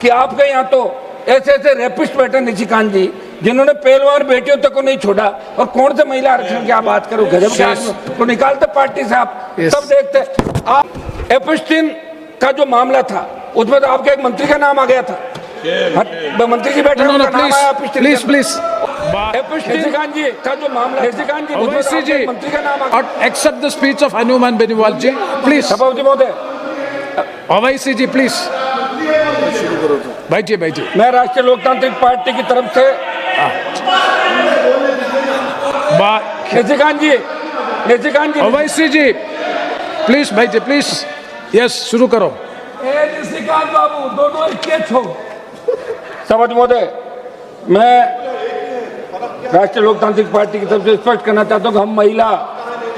कि आपके यहाँ तो ऐसे ऐसे रेपिस्ट बैठे निशिकांत जी जिन्होंने पहलवान बेटियों तक को नहीं छोड़ा, और कौन से महिला आरक्षण की आप बात करो, गजब के आदमी को निकालते पार्टी से आप सब देखते। आप एपिस्टीन का जो मामला था उसमें तो आपके एक मंत्री का नाम आ गया था, मंत्री जी बैठे प्लीज निशिकांत जी का जो मामला, निशिकांत जी मंत्री का नाम आ गया। Except the speech of Hanuman Beniwal ji please. सभापति महोदय, ओवैसी जी प्लीज बैठिए बैठिए। मैं राष्ट्रीय लोकतांत्रिक पार्टी की तरफ से निशिकांत जी ओवैसी जी प्लीज बैठिए प्लीज। यस शुरू करो। निशिकांत बाबू दोनों एक हो। सभापति महोदय, मैं राष्ट्रीय लोकतांत्रिक पार्टी की तरफ से स्पष्ट करना चाहता हूं कि हम महिला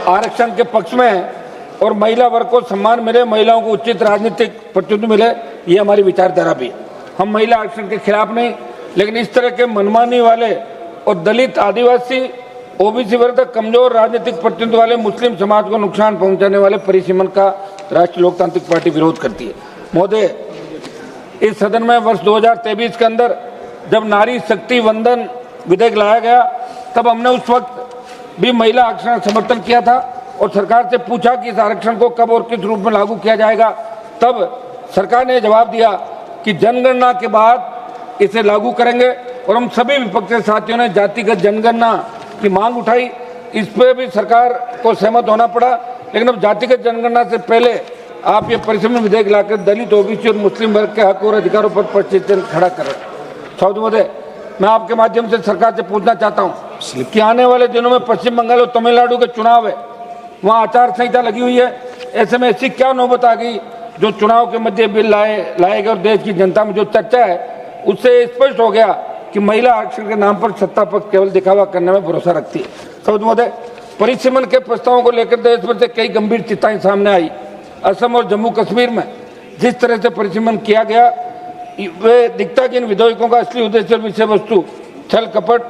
आरक्षण के पक्ष में हैं और महिला वर्ग को सम्मान मिले, महिलाओं को उचित राजनीतिक प्रतिनिधित्व मिले, ये हमारी विचारधारा भी है। हम महिला आरक्षण के खिलाफ नहीं, लेकिन इस तरह के मनमानी वाले और दलित, आदिवासी, ओबीसी वर्ग तक कमजोर राजनीतिक प्रतिनिधित्व वाले मुस्लिम समाज को नुकसान पहुंचाने वाले परिसीमन का राष्ट्रीय लोकतांत्रिक पार्टी विरोध करती है। महोदय, इस सदन में वर्ष 2023 के अंदर जब नारी शक्ति वंदन विधेयक लाया गया, तब हमने उस वक्त भी महिला आरक्षण समर्थन किया था और सरकार से पूछा कि इस आरक्षण को कब और किस रूप में लागू किया जाएगा। तब सरकार ने जवाब दिया कि जनगणना के बाद इसे लागू करेंगे, और हम सभी विपक्षी साथियों ने जातिगत जनगणना की मांग उठाई। इस पर भी सरकार को सहमत होना पड़ा, लेकिन अब जातिगत जनगणना से पहले आप ये परिसीमन विधेयक लाकर दलित, ओबीसी और मुस्लिम वर्ग के हक और अधिकारों पर प्रश्न खड़ा कर रहे हैं। सभापति महोदय, मैं आपके माध्यम से सरकार से पूछना चाहता हूँ कि आने वाले दिनों में पश्चिम बंगाल और तमिलनाडु के चुनाव है, वहाँ आचार संहिता लगी हुई है। ऐसे में ऐसी क्या नौबत आ गई जो चुनाव के मध्य बिल लाए गए, और देश की जनता में जो चर्चा है उससे स्पष्ट हो गया कि महिला आरक्षण के नाम पर सत्ता पक्ष केवल दिखावा करने में भरोसा रखती है। सभापति महोदय, परिसीमन के प्रस्तावों को लेकर देश भर से कई गंभीर चिंताएं सामने आई। असम और जम्मू कश्मीर में जिस तरह से परिसीमन किया गया, वे दिखता कि इन विधेयकों का असली उद्देश्य विषय वस्तु छल कपट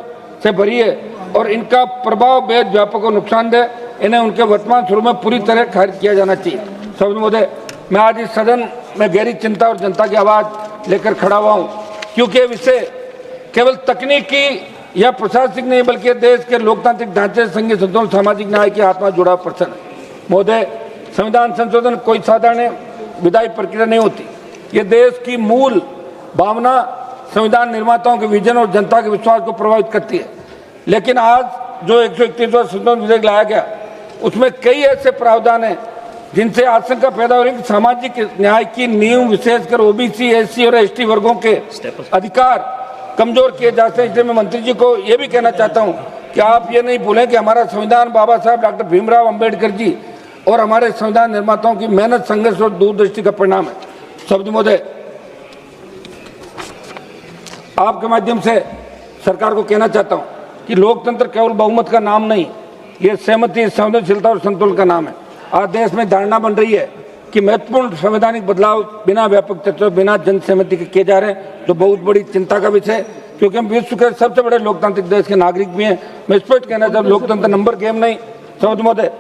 से भरी है और इनका प्रभाव बेहद व्यापक और नुकसानदेह। इन्हें उनके वर्तमान स्वरूप में पूरी तरह खारिज किया जाना चाहिए। सभापति महोदय, मैं आज इस सदन में गहरी चिंता और जनता की आवाज़ लेकर खड़ा हुआ हूँ, क्योंकि ये विषय केवल तकनीकी या प्रशासनिक नहीं, बल्कि देश के लोकतांत्रिक ढांचे, संघीय संतुलन, सामाजिक न्याय की आत्मा जुड़ा प्रश्न है। महोदय, संविधान संशोधन कोई साधारण विधायी प्रक्रिया नहीं होती। ये देश की मूल भावना, संविधान निर्माताओं के विजन और जनता के विश्वास को प्रभावित करती है। लेकिन आज जो 131वां संशोधन विधेयक लाया गया, उसमें कई ऐसे प्रावधान हैं जिनसे आशंका पैदा हो रही है कि सामाजिक न्याय की नींव, विशेषकर ओबीसी, एससी और एसटी वर्गों के अधिकार कमजोर किए जाते हैं। इसलिए मैं मंत्री जी को ये भी कहना चाहता हूँ कि आप ये नहीं भूलें कि हमारा संविधान बाबा साहब डॉक्टर भीमराव अंबेडकर जी और हमारे संविधान निर्माताओं की मेहनत, संघर्ष और दूरदृष्टि का परिणाम है। सभापति महोदय, आपके माध्यम से सरकार को कहना चाहता हूँ कि लोकतंत्र केवल बहुमत का नाम नहीं, ये सहमति, संवेदनशीलता और संतुलन का नाम है। आज देश में धारणा बन रही है कि महत्वपूर्ण संवैधानिक बदलाव बिना व्यापक चर्चा, बिना जन सहमति के किए जा रहे हैं, जो बहुत बड़ी चिंता का विषय है, क्योंकि हम विश्व के सबसे बड़े लोकतांत्रिक देश के नागरिक भी हैं। मैं स्पष्ट कहना चाहता हूँ, लोकतंत्र नंबर गेम नहीं। सभापति महोदय,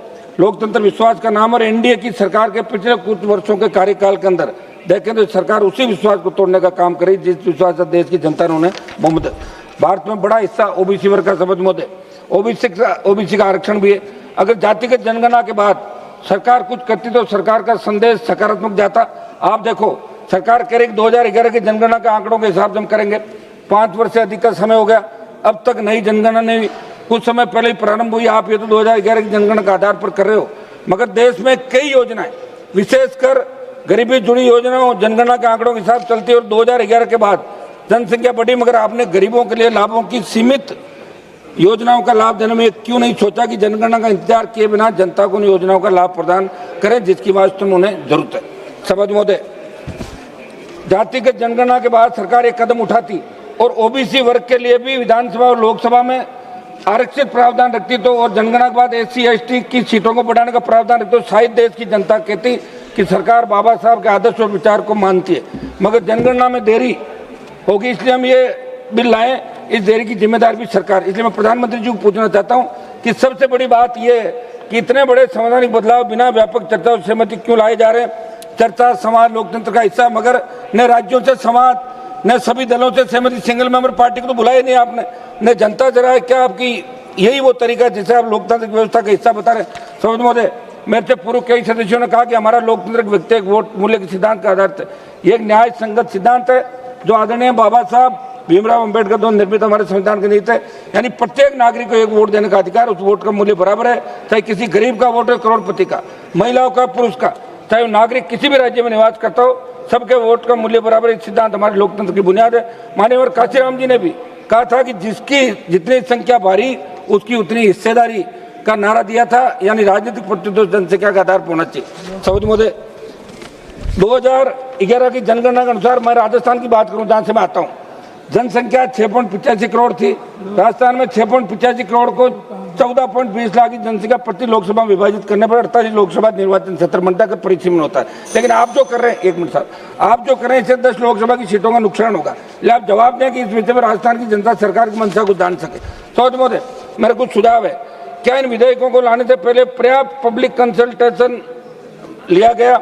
लोकतंत्र विश्वास का नाम, और एनडीए की सरकार के पिछले कुछ वर्षों के कार्यकाल के अंदर देखें तो सरकार उसी विश्वास को तोड़ने का काम करी जिस विश्वास से देश की जनता ने उन्हें बहुमत। भारत में बड़ा हिस्सा ओबीसी वर्ग का। सभापति महोदय, ओबीसी का आरक्षण भी है। अगर जातिगत जनगणना के बाद सरकार कुछ करती तो सरकार का संदेश सकारात्मक जाता। आप देखो, सरकार कह रही 2011 की जनगणना के आंकड़ों के हिसाब से हम करेंगे। 5 वर्ष से अधिक का समय हो गया, अब तक नई जनगणना नहीं हुई। कुछ समय पहले ही प्रारंभ हुई। आप ये तो 2011 की जनगणना के आधार पर कर रहे हो, मगर देश में कई योजनाएं, विशेषकर गरीबी जुड़ी योजनाओं, जनगणना के आंकड़ों के हिसाब चलती है। और 2011 के बाद जनसंख्या बढ़ी, मगर आपने गरीबों के लिए लाभों की सीमित योजनाओं का लाभ देने में क्यों नहीं सोचा कि जनगणना का इंतजार किए बिना जनता को उन योजनाओं का लाभ प्रदान करें जिसकी वास्तव में उन्हें जरूरत है। सभापति महोदय, जातिगत जनगणना के बाद सरकार एक कदम उठाती और ओबीसी वर्ग के लिए भी विधानसभा और लोकसभा में आरक्षित प्रावधान रखती तो, और जनगणना के बाद एससी एसटी की सीटों को बढ़ाने का प्रावधान रखती तो शायद देश की जनता कहती कि सरकार बाबा साहब के आदर्श और विचार को मानती है। मगर जनगणना में देरी होगी, इसलिए हम ये बिल लाए। इस देरी की जिम्मेदार भी सरकार। इसलिए मैं प्रधानमंत्री जी को पूछना चाहता हूं कि सबसे बड़ी बात यह है कि इतने बड़े संवैधानिक बदलाव बिना व्यापक चर्चा और सहमति क्यों लाए जा रहे हैं। चर्चा समाज लोकतंत्र का हिस्सा, मगर न राज्यों से समाज न सभी दलों से सहमति, सिंगल मेंबर पार्टी को तो बुलाया नहीं आपने, न जनता जरा है। क्या आपकी यही वो तरीका है जिसे आप लोकतांत्रिक व्यवस्था का हिस्सा बता रहे हैं? सभापति महोदय, मेरे से पूर्व कई सदस्यों ने कहा कि हमारा लोकतंत्र व्यक्तिगत वोट मूल्य के सिद्धांत के आधार पर, ये एक न्याय संगत सिद्धांत है जो आदरणीय बाबा साहब भीमराव अंबेडकर द्वारा निर्मित हमारे संविधान के नीति है। यानी प्रत्येक नागरिक को एक वोट देने का अधिकार, उस वोट का मूल्य बराबर है, चाहे किसी गरीब का वोट है, करोड़पति का, महिलाओं का, पुरुष का, चाहे वो नागरिक किसी भी राज्य में निवास करता हो, सबके वोट का मूल्य बराबर है। सिद्धांत हमारे लोकतंत्र की बुनियाद है। माननीय काशीराम जी ने भी कहा था कि जिसकी जितनी संख्या भारी उसकी उतनी हिस्सेदारी का नारा दिया था, यानी राजनीतिक प्रतिनिधित्व जनसंख्या के आधार पर होना चाहिए। सभापति महोदय, 2011 की जनगणना के अनुसार, मैं राजस्थान की बात करूं जहां से मैं आता हूं, जनसंख्या 6.85 करोड़ थी। राजस्थान में 6.85 करोड़ को 14.20 लाख की जनसंख्या प्रति लोकसभा विभाजित करने पर 48 लोकसभा निर्वाचन क्षेत्र बनता है, परिसीमन होता है। लेकिन आप जो कर रहे हैं, एक मिनट साहब, आप जो कर रहे हैं इससे 10 लोकसभा की सीटों का नुकसान होगा। इसलिए आप जवाब दें कि इस विषय में राजस्थान की जनता सरकार की मंशा को जान सके। सभापति महोदय, मेरा कुछ सुझाव है। क्या इन विधेयकों को लाने से पहले पर्याप्त पब्लिक कंसल्टेशन लिया गया?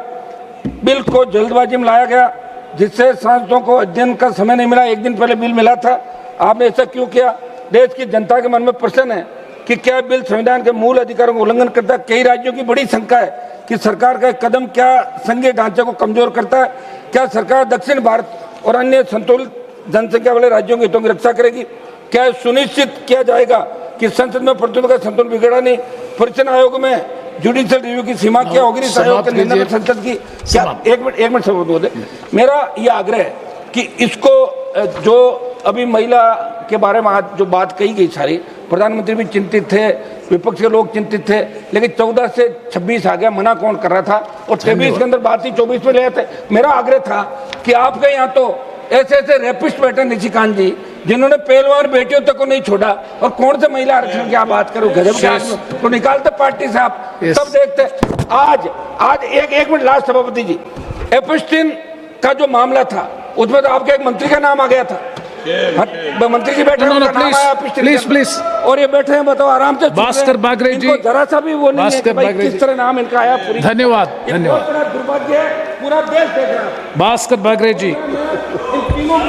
बिल को जल्दबाजी में लाया गया जिससे सांसदों को अध्ययन का समय नहीं मिला। एक दिन पहले बिल मिला था, आपने ऐसा क्यों किया? देश की जनता के मन में प्रश्न है कि क्या बिल संविधान के मूल अधिकारों का उल्लंघन करता है? कई राज्यों की बड़ी शंका है कि सरकार का कदम क्या संघीय ढांचे को कमजोर करता है? क्या सरकार दक्षिण भारत और अन्य संतुलित जनसंख्या वाले राज्यों के हितों की रक्षा करेगी? क्या सुनिश्चित किया जाएगा कि संसद में प्रतिनिधियों का संतुलन बिगड़ा नहीं? परिचय आयोग में जुडिशियल रिव्यू की सीमा क्या होगी? आयोग के निर्णय में संसद की क्या? एक मिनट सभापति महोदय, मेरा ये आग्रह है कि इसको जो अभी महिला के बारे में आज जो बात कही गई सारी, प्रधानमंत्री भी चिंतित थे, विपक्ष के लोग चिंतित थे, लेकिन 14 से 26 आ गया, मना कौन कर रहा था? और 23 के अंदर बात ही 24 में ले आते। मेरा आग्रह था कि आपके यहाँ तो ऐसे ऐसे रेपिस्ट बैठे निशिकांत जी, जिन्होंने पहलवान बेटियों तक को नहीं छोड़ा, और कौन से महिला आरक्षण की आप बात करो? गजब के आदमी तो निकालते पार्टी से आप, तब देखते। आज एक मिनट लास्ट सभापति जी, एपस्टीन का जो मामला था उसमें तो आपके एक मंत्री का नाम आ गया था। मंत्री जी बैठे प्लीज, और ये बैठे हैं, बताओ आराम से। भास्कर बागरे जी, जरा सा भी वो नहीं है कि भाई किस तरह नाम इनका आया। धन्यवाद। दुर्भाग्य है, पूरा देश देख रहा है। भास्कर बागरे जी, इन तीनों